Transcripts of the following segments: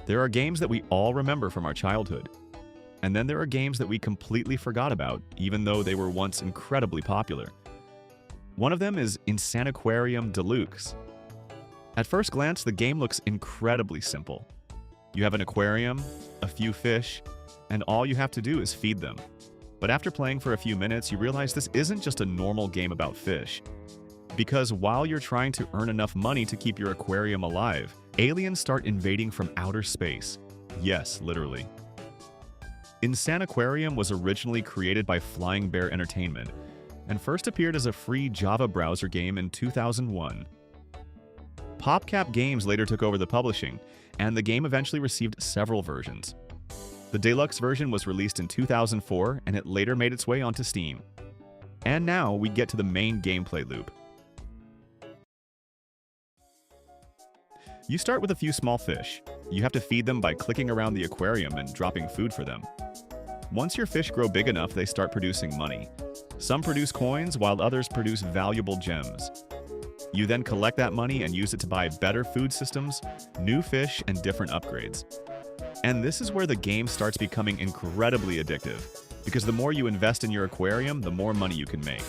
There are games that we all remember from our childhood. And then there are games that we completely forgot about, even though they were once incredibly popular. One of them is Insaniquarium Deluxe. At first glance, the game looks incredibly simple. You have an aquarium, a few fish, and all you have to do is feed them. But after playing for a few minutes, you realize this isn't just a normal game about fish. Because while you're trying to earn enough money to keep your aquarium alive, aliens start invading from outer space. Yes, literally. Insaniquarium was originally created by Flying Bear Entertainment and first appeared as a free Java browser game in 2001. PopCap Games later took over the publishing, and the game eventually received several versions. The deluxe version was released in 2004, and it later made its way onto Steam. And now we get to the main gameplay loop. You start with a few small fish. You have to feed them by clicking around the aquarium and dropping food for them. Once your fish grow big enough, they start producing money. Some produce coins, while others produce valuable gems. You then collect that money and use it to buy better food systems, new fish, and different upgrades. And this is where the game starts becoming incredibly addictive, because the more you invest in your aquarium, the more money you can make.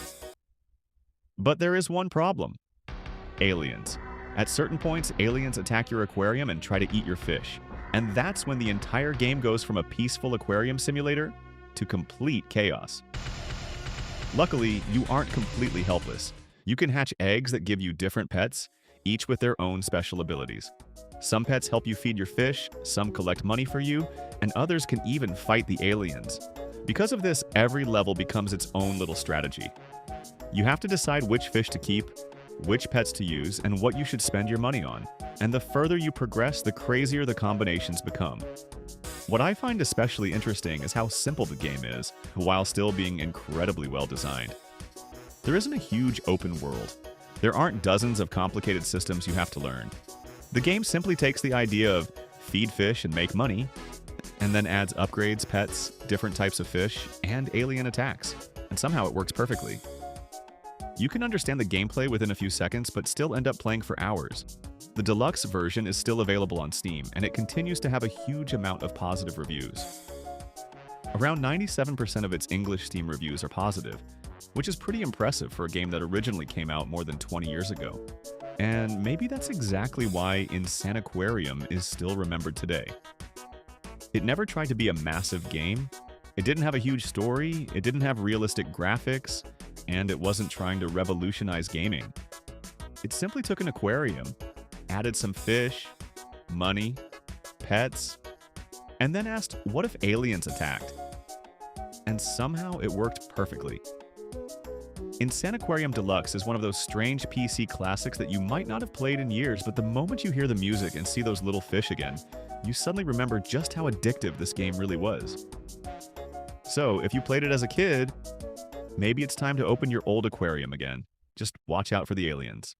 But there is one problem: aliens. At certain points, aliens attack your aquarium and try to eat your fish. And that's when the entire game goes from a peaceful aquarium simulator to complete chaos. Luckily, you aren't completely helpless. You can hatch eggs that give you different pets, each with their own special abilities. Some pets help you feed your fish, some collect money for you, and others can even fight the aliens. Because of this, every level becomes its own little strategy. You have to decide which fish to keep, which pets to use, and what you should spend your money on. And the further you progress, the crazier the combinations become. What I find especially interesting is how simple the game is, while still being incredibly well designed. There isn't a huge open world. There aren't dozens of complicated systems you have to learn. The game simply takes the idea of feed fish and make money, and then adds upgrades, pets, different types of fish, and alien attacks. And somehow it works perfectly. You can understand the gameplay within a few seconds, but still end up playing for hours. The deluxe version is still available on Steam, and it continues to have a huge amount of positive reviews. Around 97% of its English Steam reviews are positive, which is pretty impressive for a game that originally came out more than 20 years ago. And maybe that's exactly why Insaniquarium is still remembered today. It never tried to be a massive game. It didn't have a huge story, it didn't have realistic graphics, and it wasn't trying to revolutionize gaming. It simply took an aquarium, added some fish, money, pets, and then asked, what if aliens attacked? And somehow it worked perfectly. Insaniquarium Deluxe is one of those strange PC classics that you might not have played in years, but the moment you hear the music and see those little fish again, you suddenly remember just how addictive this game really was. So, if you played it as a kid, maybe it's time to open your old aquarium again. Just watch out for the aliens.